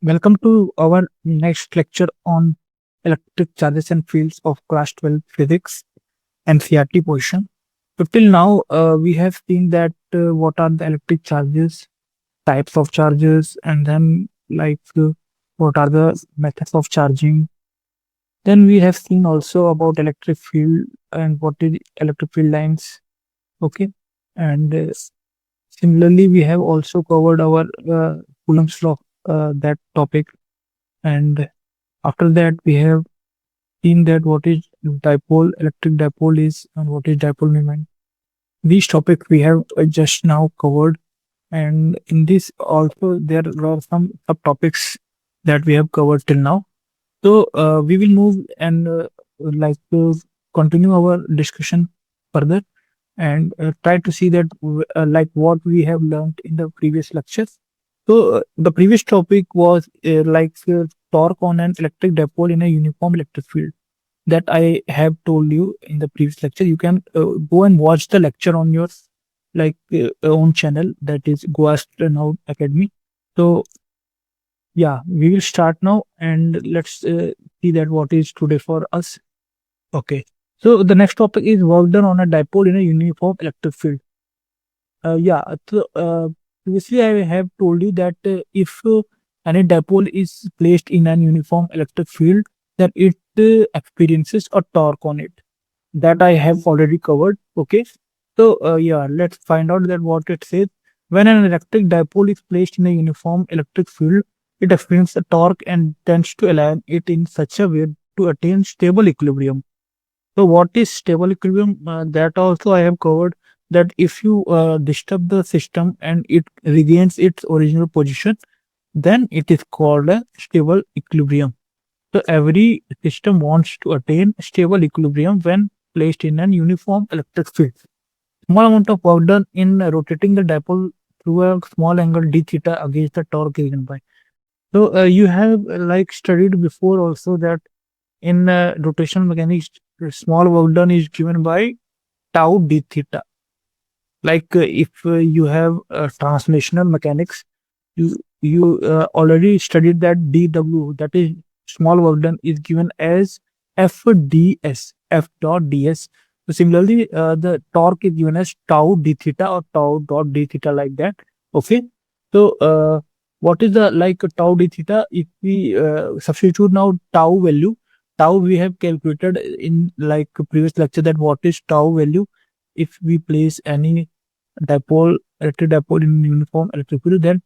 Welcome to our next lecture on electric charges and fields of class 12 physics NCERT portion. So till now, we have seen that what are the electric charges, types of charges, and then what are the methods of charging. Then we have seen also about electric field and what is electric field lines. Okay, and similarly, we have also covered our Coulomb's law, that topic, and after that we have seen that what is dipole, electric dipole is, and what is dipole moment. These topics we have just now covered, and in this also there are some subtopics that we have covered till now. So we will move and like to continue our discussion further and try to see that like what we have learned in the previous lectures. So the previous topic was torque on an electric dipole in a uniform electric field that I have told you in the previous lecture. You can go and watch the lecture on your own channel, that is Go Astronaut Academy. So yeah, we will start now and let's see that what is today for us. Okay. So the next topic is work done on a dipole in a uniform electric field. Yeah. Previously I have told you that if any dipole is placed in an uniform electric field, then it experiences a torque on it. That I have already covered. Okay. So yeah, let's find out that what it says. When an electric dipole is placed in a uniform electric field, it experiences a torque and tends to align it in such a way to attain stable equilibrium. So what is stable equilibrium? That also I have covered, that if you disturb the system and it regains its original position, then it is called a stable equilibrium. So every system wants to attain stable equilibrium when placed in an uniform electric field. Small amount of work done in rotating the dipole through a small angle d theta against the torque given by. So you have studied before also that in rotational mechanics, small work done is given by tau d theta. If you have translational mechanics, you already studied that dw, that is small work done, is given as fds, f dot ds. So similarly, the torque is given as tau d theta or tau dot d theta, like that. Okay. So what is the tau d theta? If we substitute now tau value, tau we have calculated in previous lecture, that what is tau value if we place any dipole, electric dipole in uniform electric field, then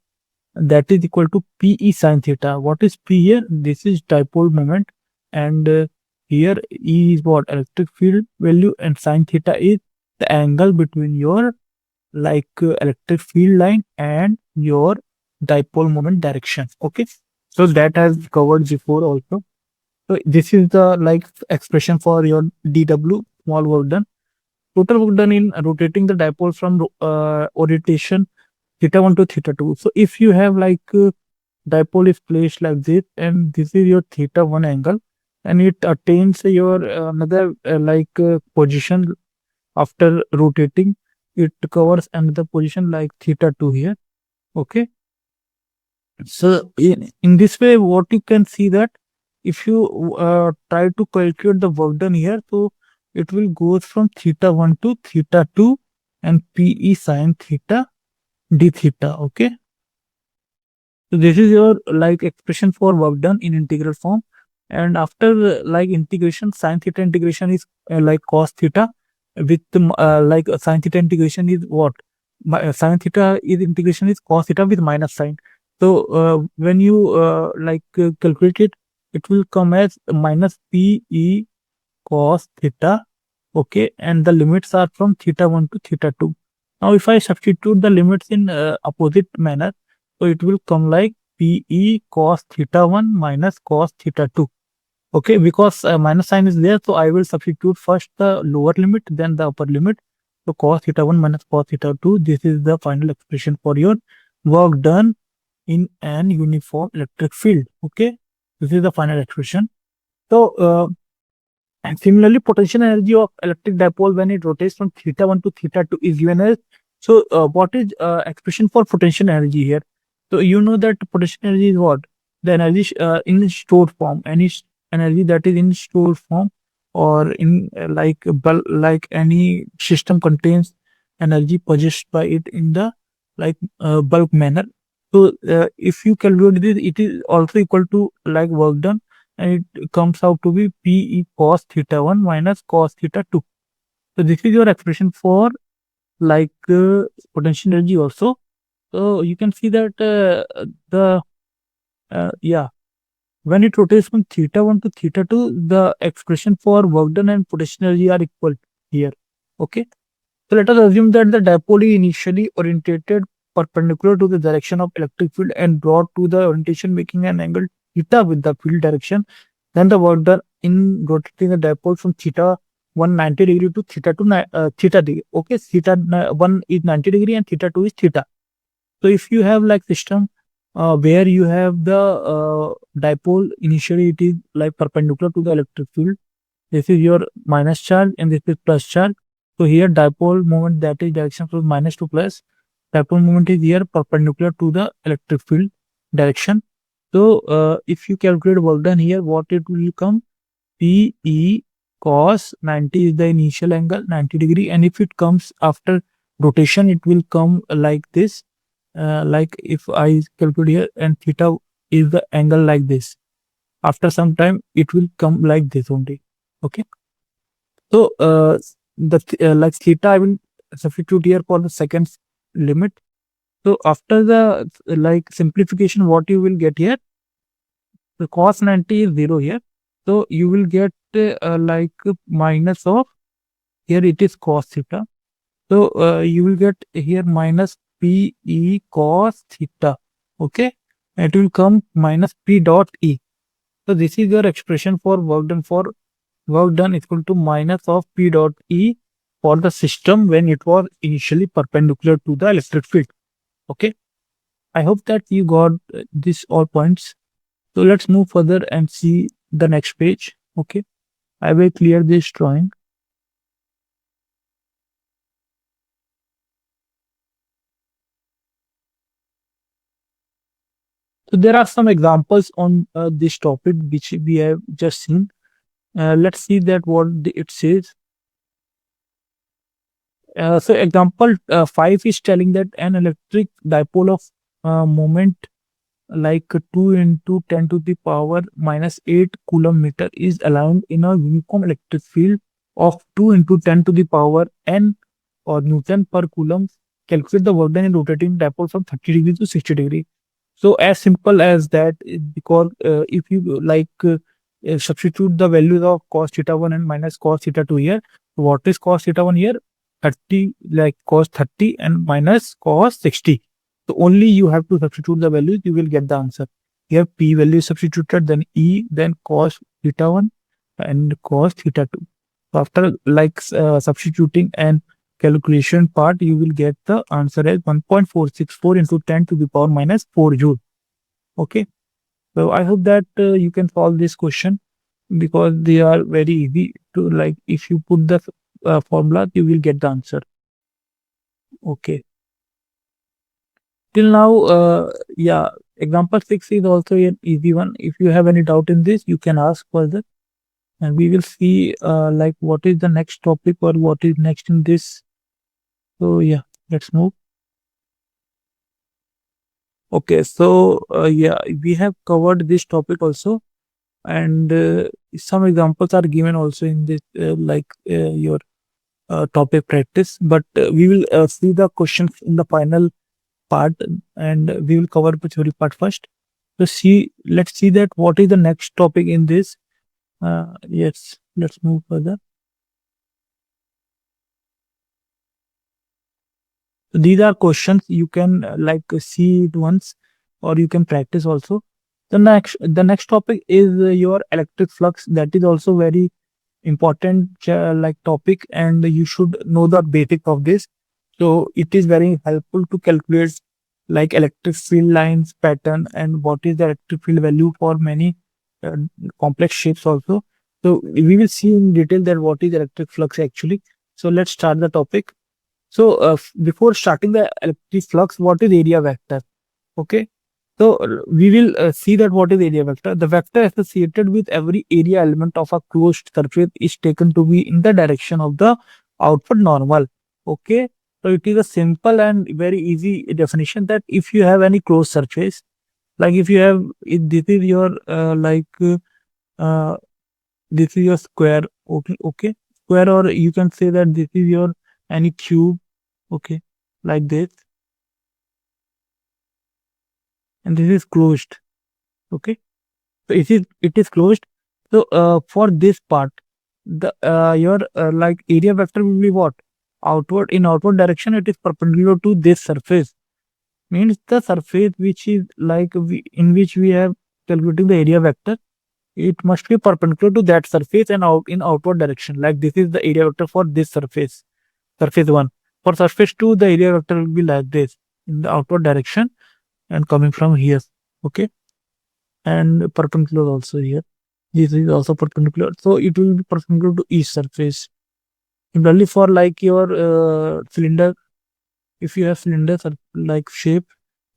that is equal to Pe sin theta. What is P here? This is dipole moment, and here E is what? Electric field value, and sin theta is the angle between your electric field line and your dipole moment direction. Okay, so that has covered before also. So this is the expression for your dw, small work done. Total work done in rotating the dipole from orientation theta 1 to theta 2. So if you have dipole is placed like this, and this is your theta 1 angle, and it attains your another position after rotating, it covers another position like theta 2 here. Okay. So in this way, what you can see that if you try to calculate the work done here, so it will go from theta 1 to theta 2 and Pe sin theta d theta. Okay. So this is your expression for work done in integral form. And after integration, sin theta integration is cos theta with sin theta integration is what? Sin theta is integration is cos theta with minus sign. So when you calculate it, it will come as minus Pe cos theta. Okay, and the limits are from theta 1 to theta 2. Now if I substitute the limits in opposite manner, so it will come like Pe cos theta 1 minus cos theta 2. Okay, because minus sign is there, so I will substitute first the lower limit, then the upper limit. So cos theta 1 minus cos theta 2, this is the final expression for your work done in an uniform electric field. Okay, this is the final expression. So and similarly, potential energy of electric dipole when it rotates from theta 1 to theta 2 is given as. So what is expression for potential energy here? So you know that potential energy is what? the energy in stored form, energy that is in stored form, or in like any system contains energy possessed by it in the bulk manner. So if you calculate this, it is also equal to like work done, and it comes out to be P e cos theta 1 minus cos theta 2. So this is your expression for potential energy also. So you can see that the yeah, when it rotates from theta 1 to theta 2, the expression for work done and potential energy are equal here. Okay. So let us assume that the dipole is initially orientated perpendicular to the direction of electric field and brought to the orientation making an angle theta with the field direction. Then the work done in rotating the dipole from theta 190 degree to theta 2 theta degree. Okay, theta 1 is 90 degree and theta 2 is theta. So if you have like system where you have the dipole, initially it is like perpendicular to the electric field. This is your minus charge and this is plus charge. So here dipole moment, that is direction from minus to plus. Dipole moment is here perpendicular to the electric field direction. So if you calculate work done here, what it will come? P E cos 90 is the initial angle, 90 degree, and if it comes after rotation, it will come like this. Like if I calculate here, and theta is the angle like this. After some time, it will come like this only. Okay. So like theta, I will substitute here for the second limit. So after the like simplification, what you will get here, the cos 90 is 0 here. So you will get like minus of, here it is cos theta. So you will get here minus P E cos theta. Okay. It will come minus P dot E. So this is your expression for work done. For work done is equal to minus of P dot E for the system when it was initially perpendicular to the electric field. Okay. I hope that you got this all points. So let's move further and see the next page. Okay. I will clear this drawing. So there are some examples on this topic which we have just seen. Let's see that what it says. So example 5 is telling that an electric dipole of moment like 2 into 10 to the power minus 8 coulomb meter is aligned in a uniform electric field of 2 into 10 to the power n or Newton per coulomb. Calculate the work done in rotating dipole from 30 degree to 60 degree. So as simple as that, because if you substitute the values of cos theta 1 and minus cos theta 2 here, what is cos theta 1 here? 30, like cos 30 and minus cos 60. So only you have to substitute the values, you will get the answer. Here P value is substituted, then E, then cos theta 1 and cos theta 2. So after substituting and calculation part, you will get the answer as 1.464 into 10 to the power minus 4 joule. Okay. So I hope that you can solve this question, because they are very easy to, like, if you put the formula, you will get the answer. Okay. Till now, yeah, example 6 is also an easy one. If you have any doubt in this, you can ask further, and we will see like what is the next topic or what is next in this. So yeah, let's move. Okay, so yeah, we have covered this topic also, and some examples are given also in this your topic practice, but we will see the questions in the final part, and we will cover the theory part first. So let's see that what is the next topic in this. Yes, let's move further. So these are questions you can see it once, or you can practice also. The next topic is your electric flux. That is also very important topic, and you should know the basic of this. So it is very helpful to calculate like electric field lines pattern and what is the electric field value for many uh, complex shapes also. So we will see in detail that what is electric flux actually. So let's start the topic. So before starting the electric flux, what is area vector? Okay. So we will see that what is area vector. The vector associated with every area element of a closed surface is taken to be in the direction of the outward normal. Okay. So it is a simple and very easy definition that if you have any closed surface, like if you have, if this is your uh, this is your square. Okay. Okay. Square, or you can say that this is your any cube. Okay. Like this. And this is closed. Okay. So it is closed. So for this part, the your like area vector will be what? Outward, in outward direction, it is perpendicular to this surface. Means the surface which is like in which we have calculating the area vector, it must be perpendicular to that surface and out in outward direction. Like this is the area vector for this surface, surface one. For surface two, the area vector will be like this in the outward direction and coming from here. Okay, and perpendicular also here. This is also perpendicular, so it will be perpendicular to each surface. Similarly, for like your cylinder, if you have cylinder like shape,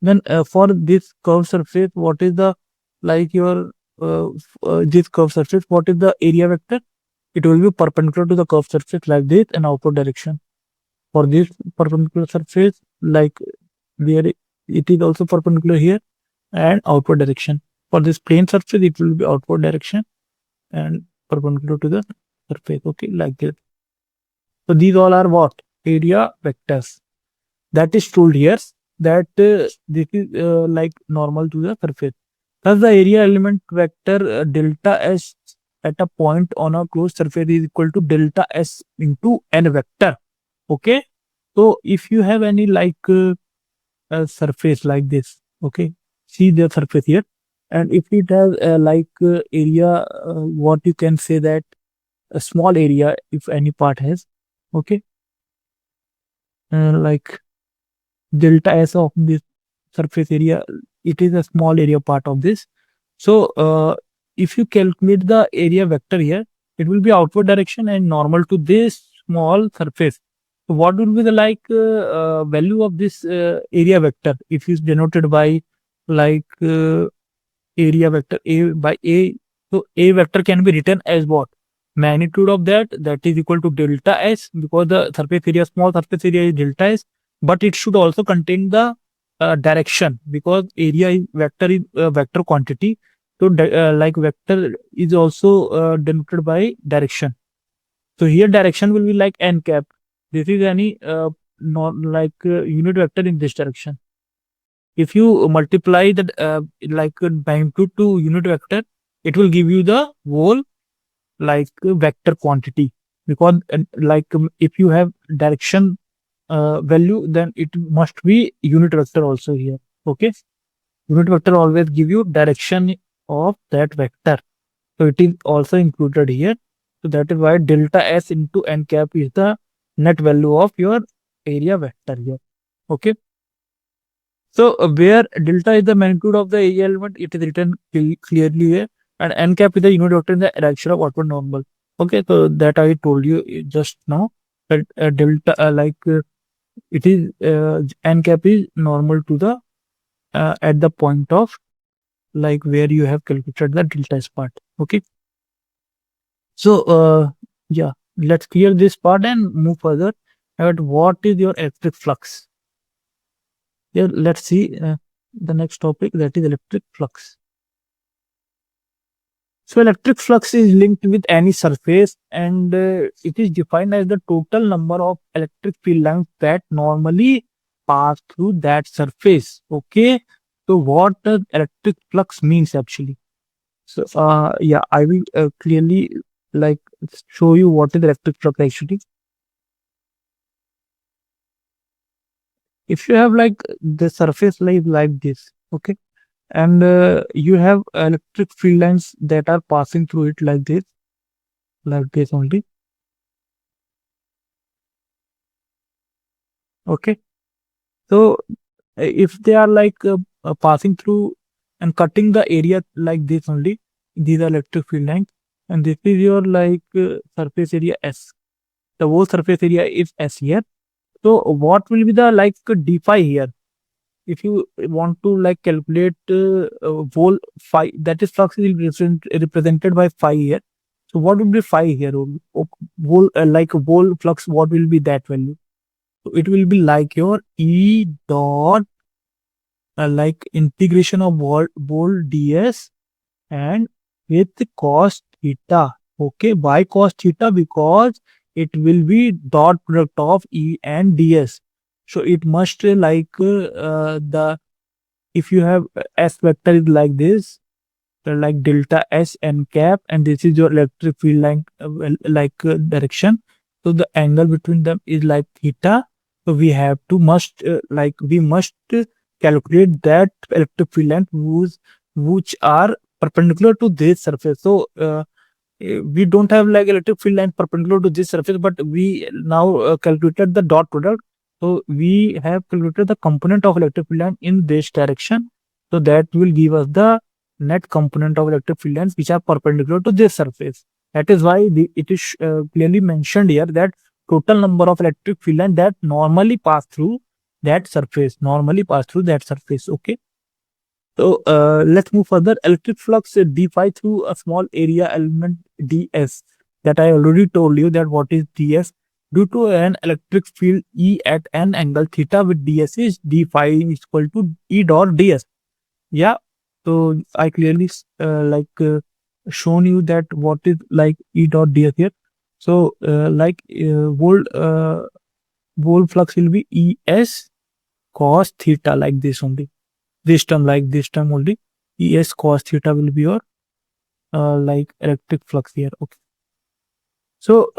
then for this curved surface, what is the like your this curved surface? What is the area vector? It will be perpendicular to the curved surface like this in outward direction. For this perpendicular surface, like there it is also perpendicular here and outward direction. For this plane surface, it will be outward direction and perpendicular to the surface. Okay, like this. So these all are what? Area vectors. That is told here that this is like normal to the surface. Thus, the area element vector delta S at a point on a closed surface is equal to delta S into n vector. Okay. So if you have any like a surface like this, okay, see the surface here, and if it has area, what you can say that a small area, if any part has, okay, like delta S of this surface area, it is a small area part of this. So if you calculate the area vector here, it will be outward direction and normal to this small surface. So what will be the value of this area vector if is denoted by like area vector a by a? So a vector can be written as what? Magnitude of that is equal to delta S, because the surface area, small surface area is delta S, but it should also contain the direction, because area vector is vector quantity. So like vector is also denoted by direction. So here direction will be like n cap. This is any not like unit vector in this direction. If you multiply that magnitude to unit vector, it will give you the whole vector quantity, because if you have direction value, then it must be unit vector also here. Okay, unit vector always give you direction of that vector, so it is also included here. So that is why delta S into n cap is the net value of your area vector here. Okay, so where delta is the magnitude of the area element, it is written clearly here, and n cap is the unit vector in the direction of outward normal. Okay, so that I told you just now, that delta it is n cap is normal to the at the point of like where you have calculated the delta S part. Okay, so yeah, let's clear this part and move further at what is your electric flux. Yeah, let's see the next topic, that is electric flux. So electric flux is linked with any surface, and it is defined as the total number of electric field lines that normally pass through that surface. Okay. So what does electric flux means actually? So yeah, I will clearly like show you what is electric flux actually. If you have like the surface like this, okay, and you have electric field lines that are passing through it like this only. Okay, so if they are passing through and cutting the area like this only, these are electric field lines, and this is your surface area S. The whole surface area is S here. So what will be the d phi here? if you want to like calculate whole phi, that is flux is represented by phi here. So what will be phi here? Whole like whole flux, what will be that value? So it will be like your E dot like integration of whole ds and with cos theta. Okay, why cos theta? Because it will be dot product of E and ds. So it must the if you have s vector is like this, like delta s n cap, and this is your electric field line direction. So the angle between them is like theta. So we have to we must calculate that electric field line which are perpendicular to this surface. So we don't have like electric field line perpendicular to this surface, but we now calculated the dot product. So we have calculated the component of electric field line in this direction. So that will give us the net component of electric field lines which are perpendicular to this surface. That is why it is clearly mentioned here that total number of electric field lines that normally pass through that surface. Okay. So let's move further. Electric flux d phi through a small area element ds. That I already told you that what is ds. Due to an electric field E at an angle theta with ds is d phi is equal to E dot ds. Yeah. So I clearly shown you that what is like E dot ds here. So volt flux will be Es cos theta like this only. This term only. Es cos theta will be your like electric flux here. Okay. So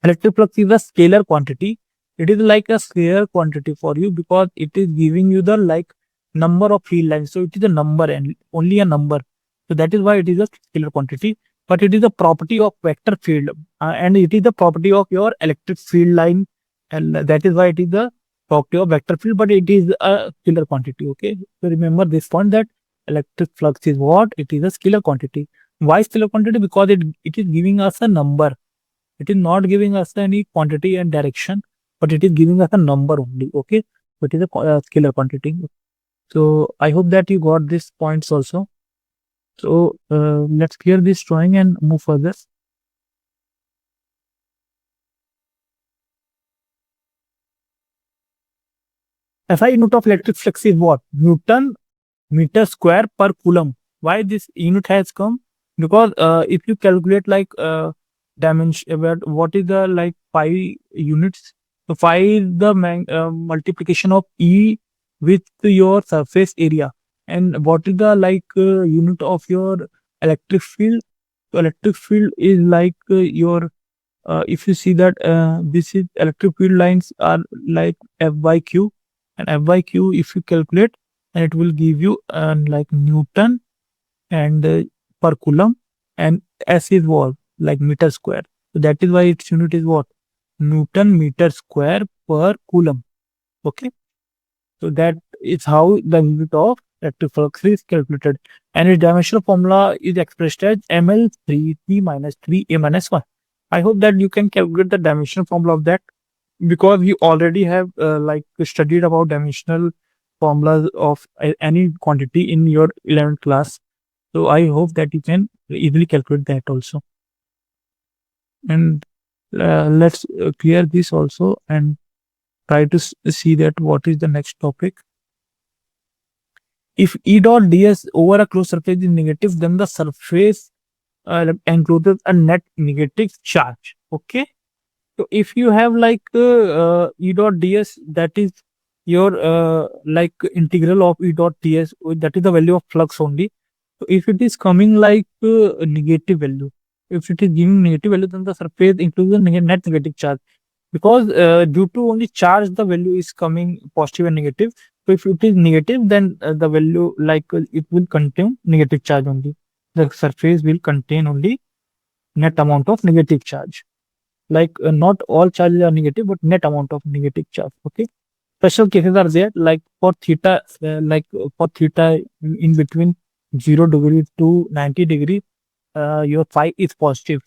electric flux is a scalar quantity. It is like a scalar quantity for you because it is giving you the like number of field lines. So it is a number and only a number. So that is why it is a scalar quantity. But it is a property of vector field and it is the property of your electric field line, and that is why it is the property of vector field. But it is a scalar quantity. Okay. So remember this point that electric flux is what? It is a scalar quantity. Why scalar quantity? Because it is giving us a number. It is not giving us any quantity and direction, but it is giving us a number only. Okay. So it is a scalar quantity. So I hope that you got these points also. So let's clear this drawing and move further. SI unit of electric flux is what? Newton meter square per coulomb. Why this unit has come? Because if you calculate like dimension, what is the like pi units? So phi is the multiplication of E with your surface area. And what is the like unit of your electric field? So electric field is like your if you see that this is electric field lines are like F by Q, and F by Q if you calculate, and it will give you like Newton and per coulomb, and S is what? Like meter square. So that is why its unit is what? Newton meter square per coulomb. Okay. So that is how the unit of electric flux is calculated. And its dimensional formula is expressed as ml3t minus 3a minus 1. I hope that you can calculate the dimensional formula of that, because you already have like studied about dimensional formulas of any quantity in your 11th class. So I hope that you can easily calculate that also. And let's clear this also and try to see that what is the next topic. If E dot ds over a closed surface is negative, then the surface encloses a net negative charge. Okay. So if you have like E dot ds, that is your like integral of E dot ds, that is the value of flux only. So if it is coming like negative value, if it is giving negative value, then the surface includes a net negative charge. Because due to only charge, the value is coming positive and negative. So if it is negative, then the value like it will contain negative charge only. The surface will contain only net amount of negative charge. Like not all charges are negative, but net amount of negative charge. Okay. Special cases are there, like for theta, for theta in between 0 degree to 90 degree, your phi is positive.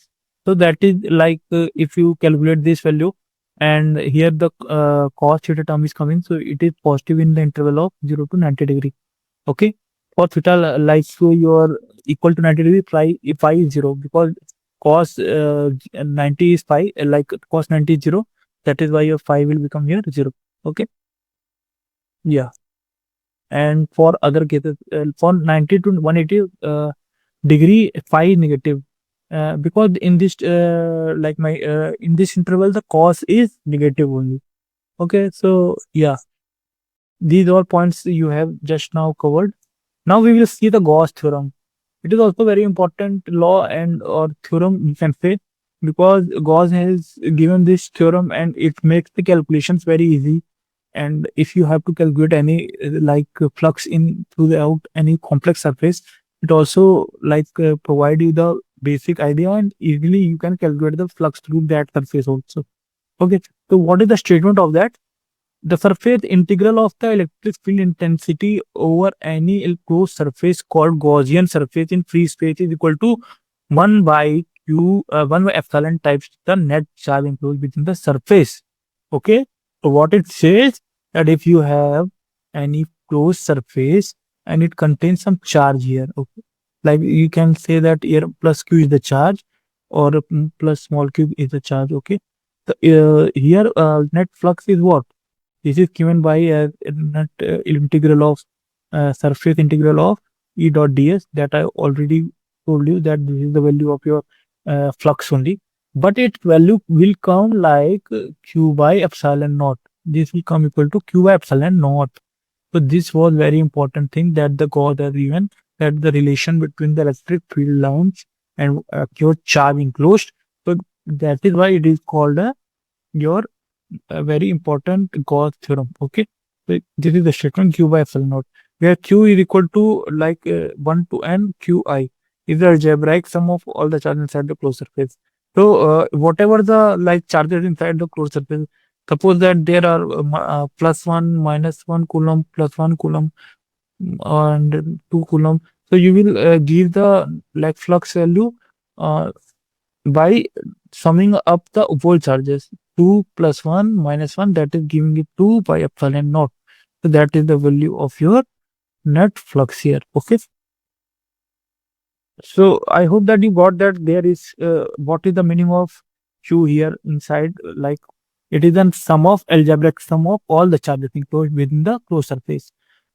So that is like if you calculate this value, and here the cos theta term is coming, so it is positive in the interval of 0 to 90 degree. Okay, for theta like so your equal to 90 degree, phi is 0 because cos 90 is phi, like cos 90 is 0, that is why your phi will become here 0. Okay, yeah. And for other cases, for 90 to 180 degree, phi is negative, because in this in this interval the cos is negative only. Okay, so yeah, these are points you have just now covered. Now we will see the Gauss theorem. It is also very important law and or theorem you can say, because Gauss has given this theorem and it makes the calculations very easy. And if you have to calculate any flux in throughout any complex surface, it also provide you the basic idea, and easily you can calculate the flux through that surface also. Okay, so what is the statement of that? The surface integral of the electric field intensity over any enclosed surface called Gaussian surface in free space is equal to 1 by q 1 by epsilon times the net charge enclosed within the surface. Okay, so what it says, that if you have any closed surface and it contains some charge here, okay, like you can say that here plus q is the charge, or plus small q is the charge. Okay, so here net flux is what? This is given by net integral of surface integral of E dot ds, that I already told you that this is the value of your flux only. But its value will come like q by epsilon naught. This will come equal to q by epsilon naught. So this was very important thing that the Gauss has given, that the relation between the electric field lines and your charge enclosed. So that is why it is called your a very important Gauss theorem. Okay, so this is the statement q by epsilon naught, where q is equal to 1 to n qi is the algebraic sum of all the charges inside the closed surface. So whatever the charges inside the closed surface, suppose that there are plus 1, minus 1 coulomb, plus 1 coulomb, and 2 coulomb. So you will give the flux value uh, by summing up the whole charges. 2 plus 1 minus 1, that is giving it 2 by epsilon naught. So that is the value of your net flux here. Okay, so I hope that you got that there is what is the meaning of q here inside, like it is a sum of algebraic sum of all the charges enclosed within the closed surface.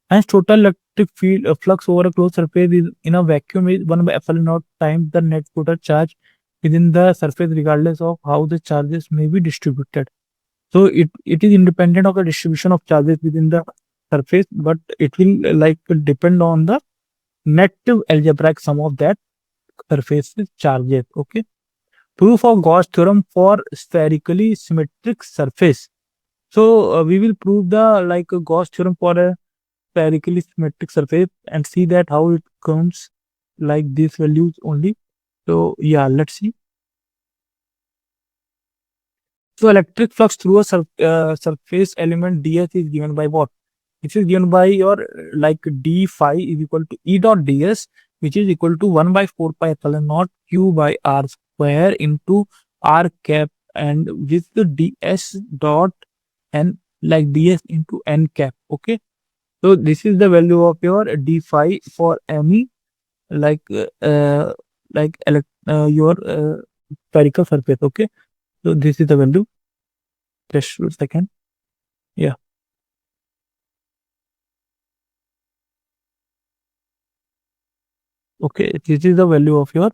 Hence total electric field flux over a closed surface is in a vacuum is 1 by epsilon naught times the net total charge within the surface, regardless of how the charges may be distributed. So it is independent of the distribution of charges within the surface, but it will depend on the net algebraic sum of that surface charges. Okay. Proof of Gauss theorem for spherically symmetric surface. So we will prove the Gauss theorem for a spherically symmetric surface and see that how it comes like these values only. So yeah, let's see. So electric flux through a surface element ds is given by what? This is given by your d phi is equal to E dot ds, which is equal to 1 by 4 pi epsilon naught q by r square into r cap, and with the ds dot n ds into n cap. Okay, so this is the value of your d phi for any like your spherical surface. Okay, so this is the value. Just a second. Yeah. Okay, this is the value of your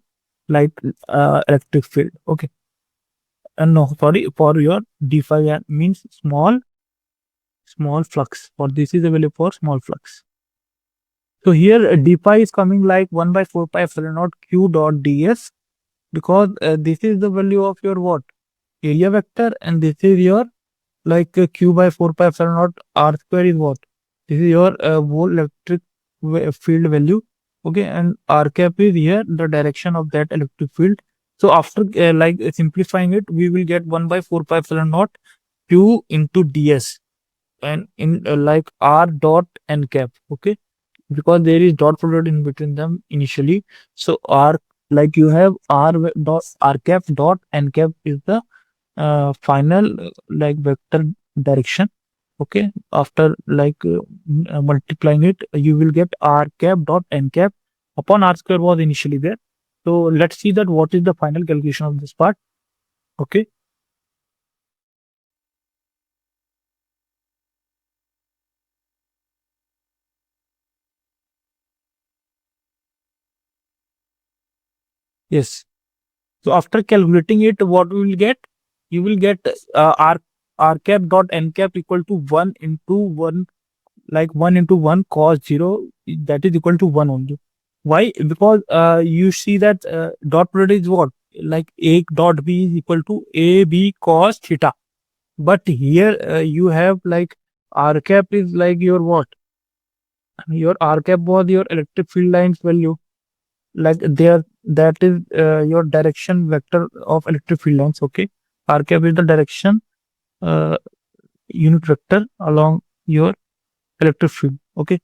like electric field. Okay, and no, sorry, for your d phi means small flux. For this is the value for small flux. So here d phi is coming like 1 by 4 pi epsilon naught q dot ds, because this is the value of your what? Area vector, and this is your q by 4 pi epsilon naught r square is what? This is your whole electric field value. Okay, and r cap is here the direction of that electric field. So after simplifying it, we will get 1 by 4 pi epsilon naught q into ds, and in r dot n cap. Okay, because there is dot product in between them initially. So r, you have r dot r cap dot n cap is the final like vector direction. Okay, after like multiplying it, you will get r cap dot n cap upon r square was initially there. So let's see that what is the final calculation of this part. Okay. Yes. So after calculating it, what we will get? You will get r cap dot n cap equal to 1 into 1, like 1 into 1 cos 0, that is equal to 1 only. Why? Because you see that dot product is what? Like a dot b is equal to a b cos theta. But here you have like r cap is like your what? Your r cap was your electric field lines value. Like there, that is your direction vector of electric field lines. Okay, r cap is the direction uh, unit vector along your electric field. Okay,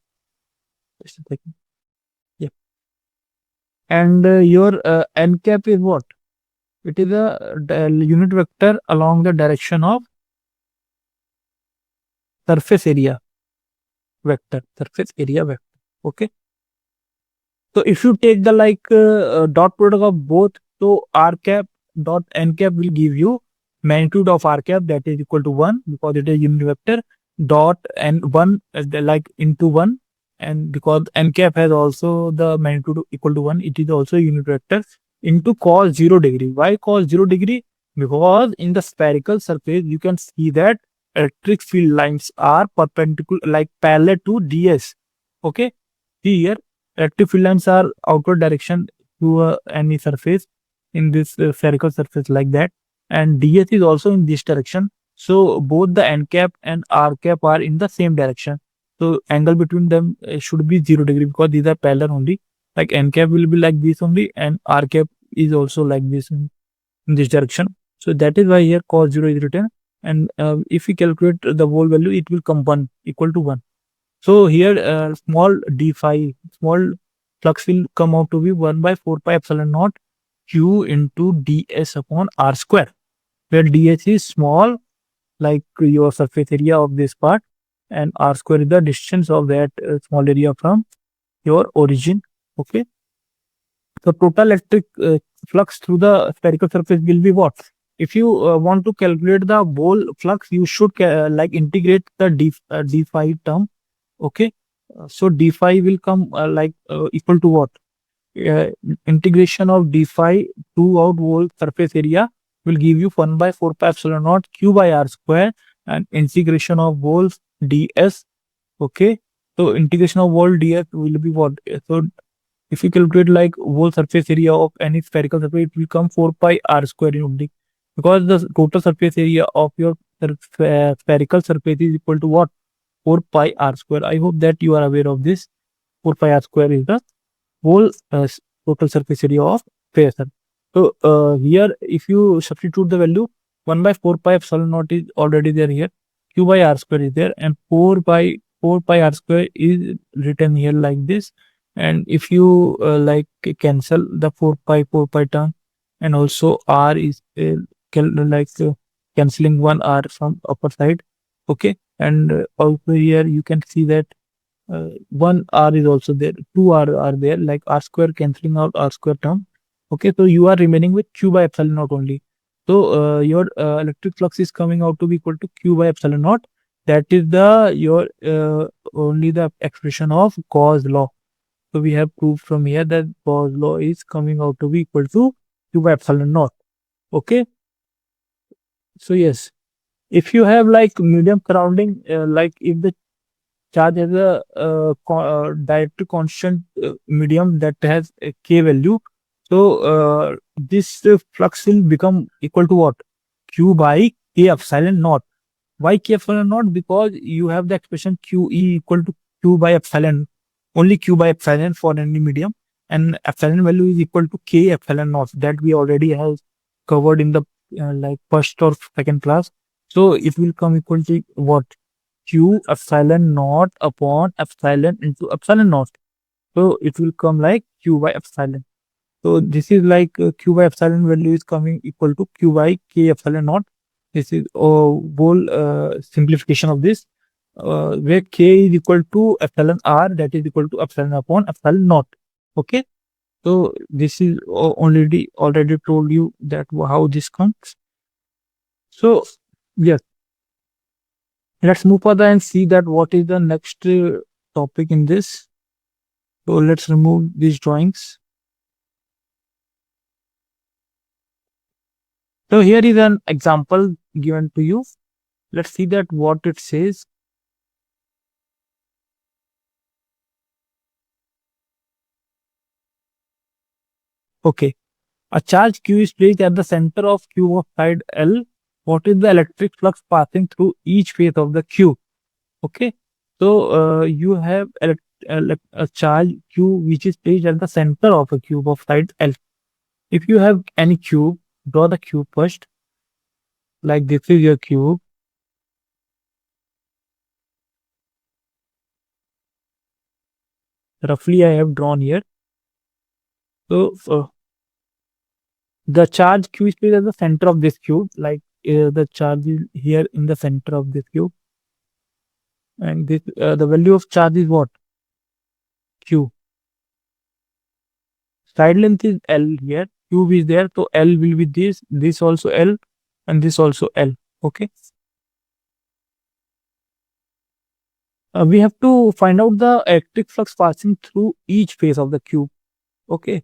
just a second. Yeah, and your n cap is what? It is a unit vector along the direction of surface area vector. Surface area vector. Okay. So if you take the like dot product of both, so r cap dot n cap will give you magnitude of r cap, that is equal to 1 because it is unit vector, dot n 1 like into 1, and because n cap has also the magnitude equal to 1, it is also unit vector into cos 0 degree. Why cos 0 degree? Because in the spherical surface you can see that electric field lines are perpendicular, like parallel to ds. Okay, see here, electric field lines are outward direction to any surface in this spherical surface like that, and ds is also in this direction. So both the n cap and r cap are in the same direction. So angle between them should be 0 degree because these are parallel only. Like n cap will be like this only, and r cap is also like this in this direction. So that is why here cos 0 is written. And if we calculate the whole value, it will come 1 equal to 1. So here small d phi, small flux will come out to be 1 by 4 pi epsilon naught q into ds upon r square, where ds is small, like your surface area of this part, and r square is the distance of that small area from your origin. Okay. So total electric flux through the spherical surface will be what? If you want to calculate the whole flux, you should like integrate the d phi term. Okay, so d phi will come like equal to what? Uh, Integration of d phi throughout whole surface area will give you 1 by 4 pi epsilon naught q by r square, and integration of whole ds. Okay, so integration of whole ds will be what? So if you calculate like whole surface area of any spherical surface, it will come 4 pi r square only, because the total surface area of your spherical surface is equal to what? 4 pi r square. I hope that you are aware of this. 4 pi r square is the whole total surface area of sphere. So here, if you substitute the value, 1 by 4 pi epsilon naught is already there here. Q by r square is there, and 4 pi r square is written here like this. And if you like cancel the 4 pi term, and also r is like canceling one r from upper side. Okay, and also here you can see that one r is also there, two r are there, like r square cancelling out r square term. Okay, so you are remaining with q by epsilon naught only. So your electric flux is coming out to be equal to q by epsilon naught. That is the your only the expression of Gauss law. So we have proved from here that Gauss law is coming out to be equal to q by epsilon naught. Okay, so yes, if you have like medium surrounding, like if the charge has a dielectric constant medium that has a k value, so this flux will become equal to what? Q by k epsilon naught. Why k epsilon naught? Because you have the expression q e equal to q by epsilon, only q by epsilon for any medium, and epsilon value is equal to k epsilon naught, that we already have covered in the like first or second class. So it will come equal to what? Q epsilon naught upon epsilon into epsilon naught. So it will come like q by epsilon. So this is like q by epsilon value is coming equal to q by k epsilon naught. This is whole simplification of this, where k is equal to epsilon r, that is equal to epsilon upon epsilon naught. Okay, so this is already told you that how this comes. So yes, let's move further and see that what is the next topic in this. So let's remove these drawings. So here is an example given to you. Let's see that what it says. Okay, a charge Q is placed at the center of cube of side L. What is the electric flux passing through each face of the cube? Okay, so you have a charge Q which is placed at the center of a cube of side L. If you have any cube, draw the cube first. Like this is your cube. Roughly I have drawn here. So the charge Q is placed at the center of this cube. Like the charge is here in the center of this cube. And this the value of charge is what? Q. Side length is L here. Cube is there. So L will be this also L, and this also L. Okay. We have to find out the electric flux passing through each face of the cube. Okay.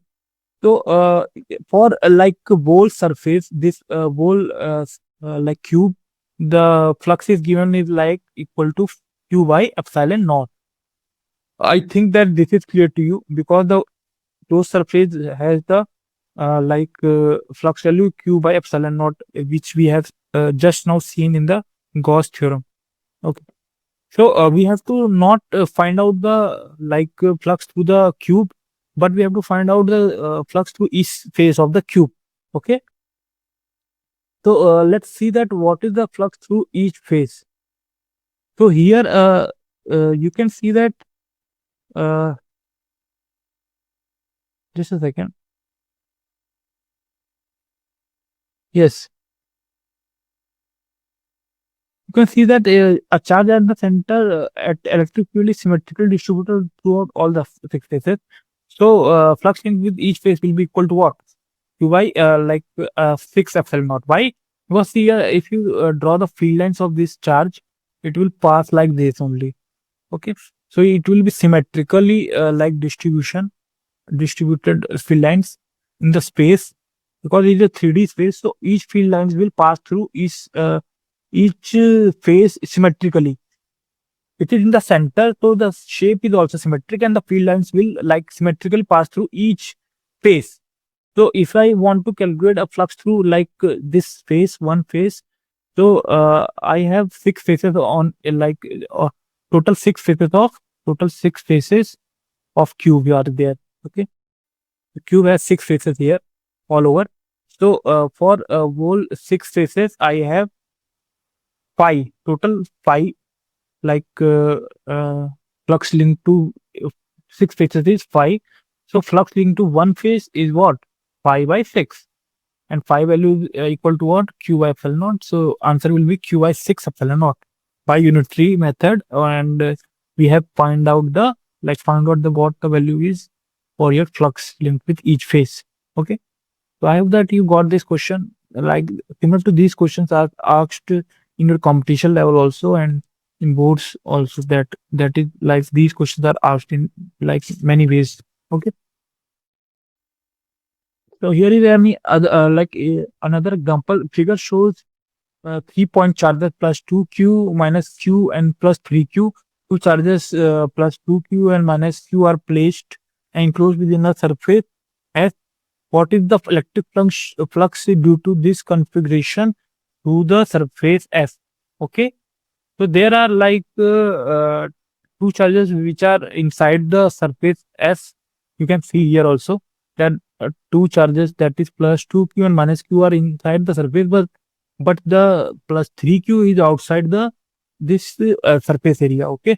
So for like a whole surface, this whole like cube, the flux is given is like equal to Q by epsilon naught. I think that this is clear to you because the closed surface has the flux value Q by epsilon naught, which we have just now seen in the Gauss theorem. Okay. So we have to not find out the flux through the cube, but we have to find out the flux through each face of the cube. Okay. So let's see that what is the flux through each face. So here you can see that just a second. Yes, you can see that a charge at the center at electric field is symmetrically distributed throughout all the six faces. So flux link with each face will be equal to what? Q by 6 epsilon naught. Why? Because here if you draw the field lines of this charge, it will pass like this only. Okay, so it will be symmetrically distributed field lines in the space, because it is a 3D space. So each field lines will pass through each face symmetrically. It is in the center, so the shape is also symmetric, and the field lines will symmetrically pass through each face. So if I want to calculate a flux through this face, one face, so I have six faces on total six faces of cube are there. Okay, the cube has six faces here all over. So for whole six faces, I have total flux linked to six faces is 5. So flux linked to one face is what? 5 by 6. And 5 value is equal to what? Q by epsilon naught. So answer will be Q by 6 epsilon naught by unitary method. And we have found out what the value is for your flux linked with each face. Okay. So I hope that you got this question. Like similar to these questions are asked in your competition level also, and in boards also, that is like these questions are asked in like many ways. Okay. So here is any other another example figure shows 3-point charges plus 2q minus q and plus 3q. Two charges plus 2q and minus q are placed and enclosed within a surface S. What is the electric flux due to this configuration to the surface S? Okay. So there are two charges which are inside the surface S. You can see here also that two charges, that is plus 2q and minus q, are inside the surface, but the plus 3q is outside this surface area. Okay.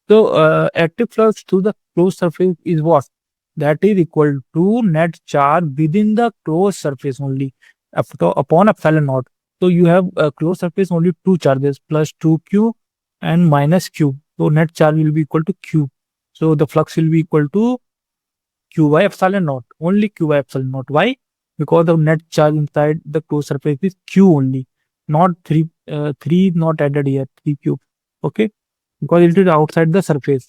So active flux through the closed surface is what? That is equal to net charge within the closed surface only upon epsilon naught. So you have a closed surface only two charges, plus 2q and minus q. So net charge will be equal to q. So the flux will be equal to q by epsilon naught, only q by epsilon naught. Why? Because the net charge inside the closed surface is q only, not 3 not added here, 3 cube. Okay, because it is outside the surface.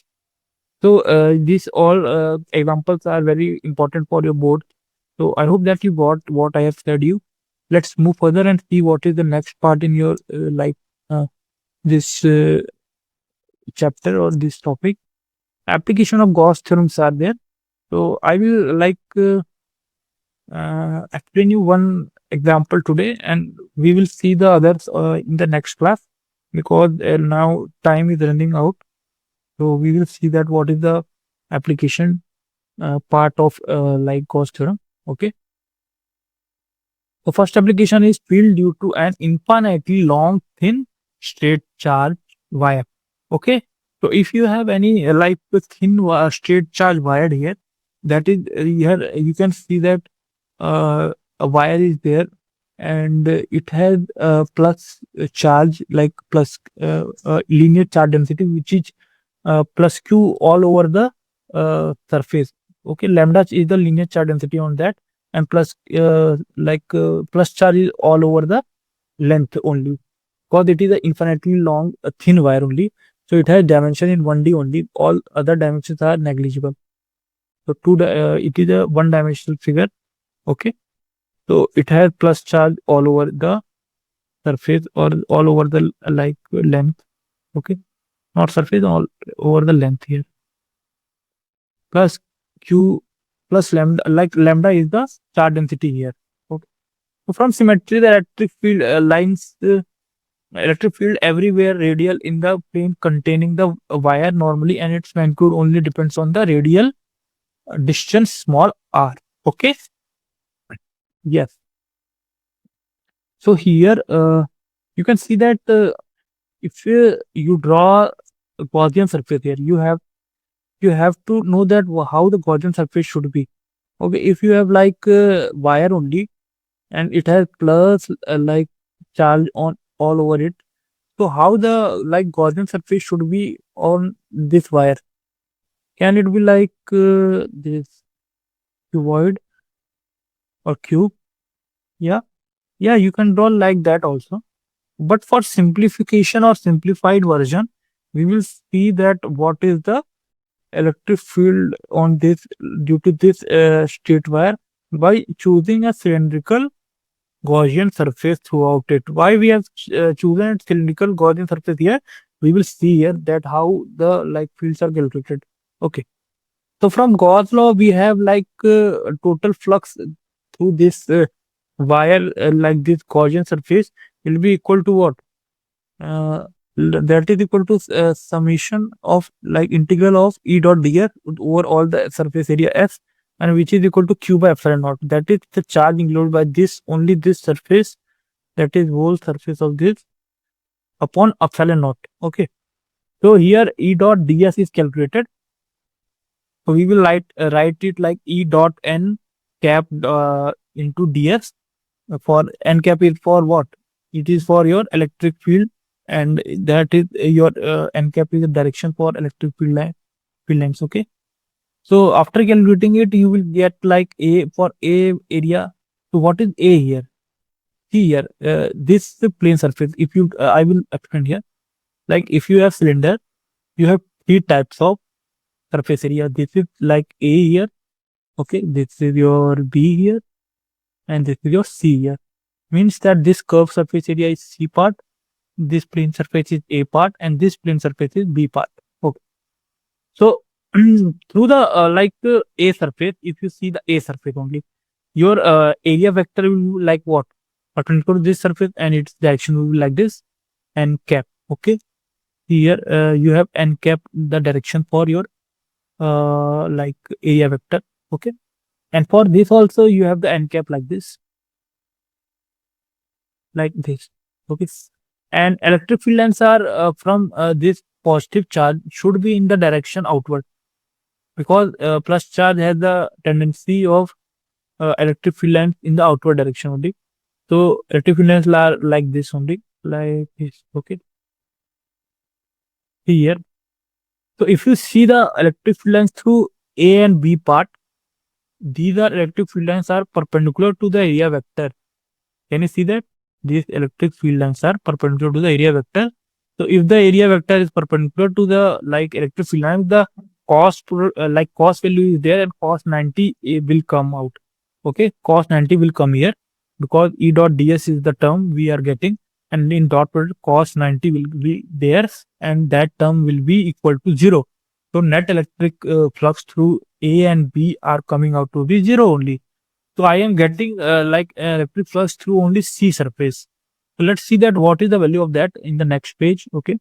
So these all examples are very important for your board. So I hope that you got what I have said you. Let's move further and see what is the next part in your this chapter or this topic. Application of Gauss theorems are there. So I will explain you one example today, and we will see the others in the next class, because now time is running out. So we will see that what is the application part of Gauss theorem. Okay. The first application is field due to an infinitely long, thin, straight charge wire. Okay. So if you have any thin straight charge wire here, that is here you can see that a wire is there, and it has plus charge, like plus linear charge density, which is plus q all over the surface. Okay, lambda is the linear charge density on that, and plus plus charge is all over the length only, because it is an infinitely long thin wire only. So it has dimension in 1D only. All other dimensions are negligible. So it is a one dimensional figure. Okay. So it has plus charge all over the surface, or all over the length. Okay. Not surface, all over the length here. Plus q plus lambda, like lambda is the charge density here. Okay. So from symmetry, the electric field electric field everywhere radial in the plane containing the wire normally, and its magnitude only depends on the radial distance small r. Okay. Yes. So here you can see that if you draw a Gaussian surface here, you have to know that how the Gaussian surface should be. Okay, if you have wire only, and it has plus charge on all over it, so how the Gaussian surface should be on this wire? Can it be this cuboid or cube? Yeah, yeah, you can draw like that also. But for simplification or simplified version, we will see that what is the electric field on this due to this straight wire by choosing a cylindrical Gaussian surface throughout it. Why we have chosen a cylindrical Gaussian surface here? We will see here that how the fields are calculated. Okay. So from Gauss law, we have total flux through this wire, like this Gaussian surface will be equal to what? That is equal to summation of integral of E dot ds over all the surface area S, and which is equal to q by epsilon naught. That is the charge included by this, only this surface, that is whole surface of this, upon epsilon naught. Okay. So here E dot ds is calculated. So we will write it like E dot n cap into ds. For n cap is for what? It is for your electric field, and that is your n cap is the direction for electric field lines. Okay. So after calculating it, you will get a for a area. So what is a here? See here, this plane surface. If you, I will explain here. Like if you have cylinder, you have three types of surface area. This is like A here. Okay, this is your B here, and this is your C here. Means that this curved surface area is C part, this plane surface is A part, and this plane surface is B part. Okay. So through the A surface, if you see the A surface only, your area vector will be like what? Perpendicular to this surface, and its direction will be like this, n cap. Okay. Here you have n cap, the direction for your area vector. Okay. And for this also you have the n cap like this. Like this. Okay. And electric field lines are from this positive charge should be in the direction outward, because plus charge has the tendency of electric field lines in the outward direction only. So electric field lines are like this only, like this. Okay, here. So if you see the electric field lines through A and B part, these are electric field lines are perpendicular to the area vector. Can you see that? These electric field lines are perpendicular to the area vector. So if the area vector is perpendicular to the like electric field line, the like cos value is there and cos 90 will come out. Okay, cos 90 will come here because E dot ds is the term we are getting, and in dot product cos 90 will be there, and that term will be equal to 0. So net electric flux through A and B are coming out to be 0 only. So I am getting like electric flux through only C surface. So let's see that what is the value of that in the next page. Okay.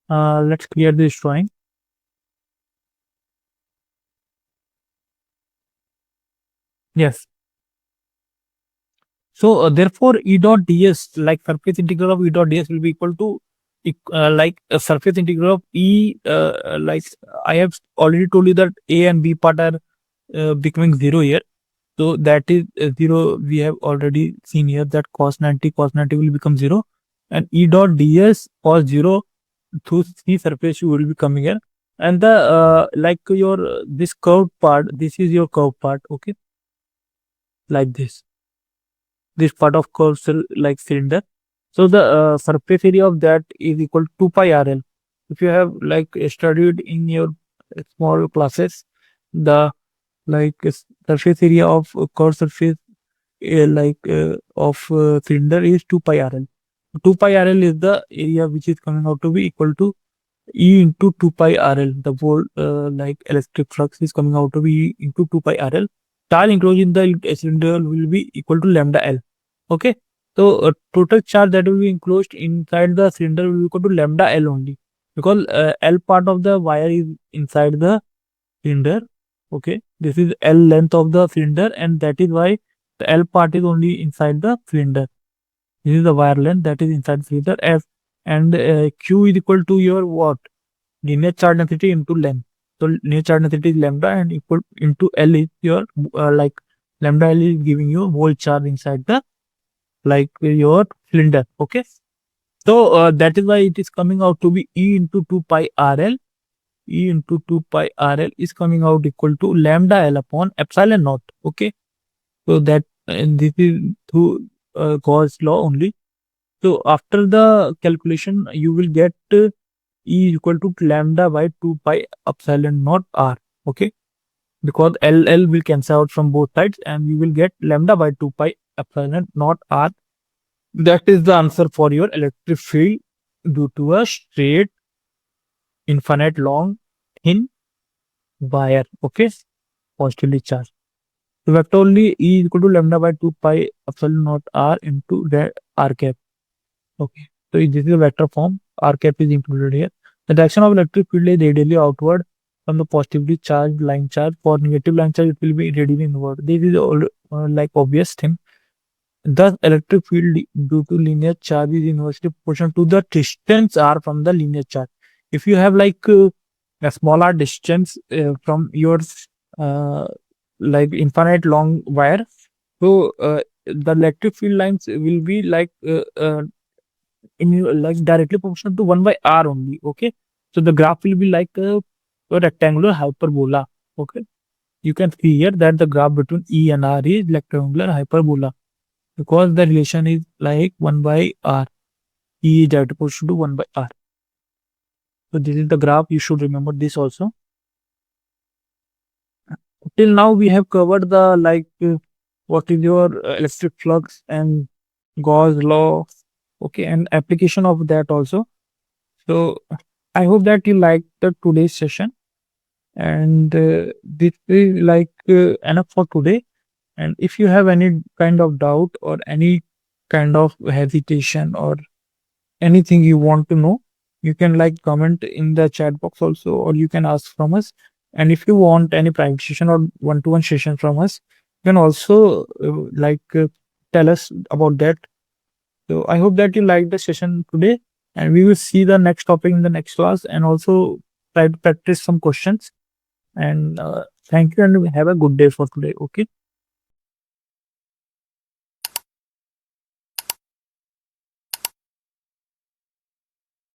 Let's clear this drawing. Yes. So therefore E dot ds, like surface integral of E dot ds will be equal to like a surface integral of E, like I have already told you that A and B part are becoming 0 here. So that is 0. We have already seen here that cos 90 will become 0, and E dot ds cos 0 through C surface will be coming here. And the like your this curved part, this is your curved part. Okay, like this part of curved like cylinder. So the surface area of that is equal to 2 pi RL. If you have like studied in your small classes, the like surface area of curved surface of cylinder is 2 pi RL. 2 pi RL is the area which is coming out to be equal to E into 2 pi RL. The whole like electric flux is coming out to be E into 2 pi RL. Charge enclosed in the cylinder will be equal to lambda L. Okay. So total charge that will be enclosed inside the cylinder will be equal to lambda L only, because L part of the wire is inside the cylinder. Okay. This is L length of the cylinder, and that is why the L part is only inside the cylinder. This is the wire length that is inside the cylinder. F and Q is equal to your what? Linear charge density into length. So linear charge density is lambda, and equal into L is your like lambda L is giving you whole charge inside the like your cylinder. Okay. So that is why it is coming out to be E into 2 pi RL. E into 2 pi RL is coming out equal to lambda L upon epsilon naught. Okay. So that, and this is through Gauss law only. So after the calculation, you will get E is equal to lambda by 2 pi epsilon naught R. Okay. Because L will cancel out from both sides, and you will get lambda by 2 pi epsilon naught R. That is the answer for your electric field due to a straight, infinite long, thin wire. Okay. Positively charged. So vector only E is equal to lambda by 2 pi epsilon naught R into the R cap. Okay. So this is a vector form. R cap is included here. The direction of electric field is radially outward from the positively charged line charge. For negative line charge, it will be radially inward. This is all like obvious thing. Thus, electric field due to linear charge is inversely proportional to the distance r from the linear charge. If you have like a smaller distance from your uh, like infinite long wire, so the electric field lines will be like in like directly proportional to 1 by r only. Okay, so the graph will be like a rectangular hyperbola. Okay, you can see here that the graph between E and R is rectangular hyperbola, because the relation is like 1 by r. E is directly proportional to 1 by r. So this is the graph. You should remember this also. Till now we have covered the like what is your electric flux and Gauss law. Okay, and application of that also. So I hope that you liked the today's session, and this is like enough for today. And if you have any kind of doubt or any kind of hesitation or anything you want to know, you can like comment in the chat box also, or you can ask from us. And if you want any private session or one-to-one session from us, you can also tell us about that. So I hope that you liked the session today, and we will see the next topic in the next class, and also try to practice some questions. And thank you, and have a good day for today. Okay.